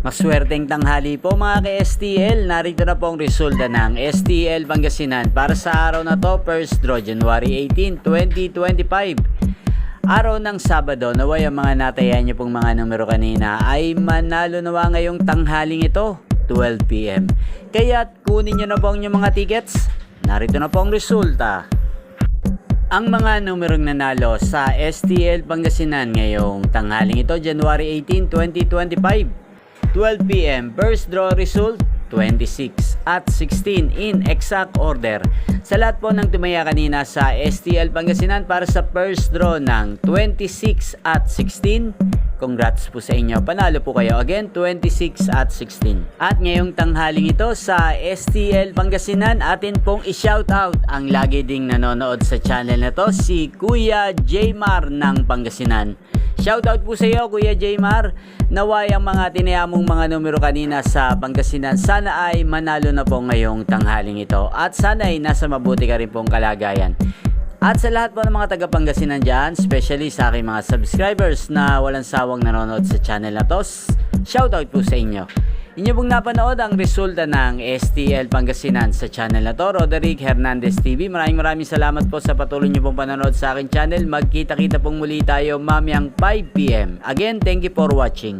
Maswerteng tanghali po mga ka-STL. Narito na po ang resulta ng STL Pangasinan para sa araw na to, first draw January 18, 2025. Araw ng Sabado, naway ang mga natayan niyo pong mga numero kanina ay manalo nawa ngayong tanghaling ito, 12 PM. Kaya kunin niyo na po ang inyong mga tickets. Narito na po ang resulta. Ang mga numerong nanalo sa STL Pangasinan ngayong tanghaling ito, January 18, 2025. 12 PM, first draw result, 26 at 16 in exact order. Sa lahat po ng tumaya kanina sa STL Pangasinan para sa first draw ng 26 at 16, congrats po sa inyo. Panalo po kayo again, 26 at 16. At ngayong tanghaling ito sa STL Pangasinan, atin pong i-shoutout ang lagi ding nanonood sa channel na to, si Kuya Jmar ng Pangasinan. Shoutout po sa iyo, Kuya Jmar. Naway ang mga tinayamong mga numero kanina sa Pangasinan, sana ay manalo na po ngayong tanghaling ito. At sana ay nasa mabuti ka rin pong kalagayan. At sa lahat po ng mga taga Pangasinan dyan, especially sa aking mga subscribers na walang sawang nanonood sa channel na to, shoutout po sa inyo. Inyo pong napanood ang resulta ng STL Pangasinan sa channel na to, Roderick Hernandez TV. Maraming salamat po sa patuloy nyo pong panonood sa aking channel. Magkita-kita pong muli tayo mamayang 5 PM. Again, thank you for watching.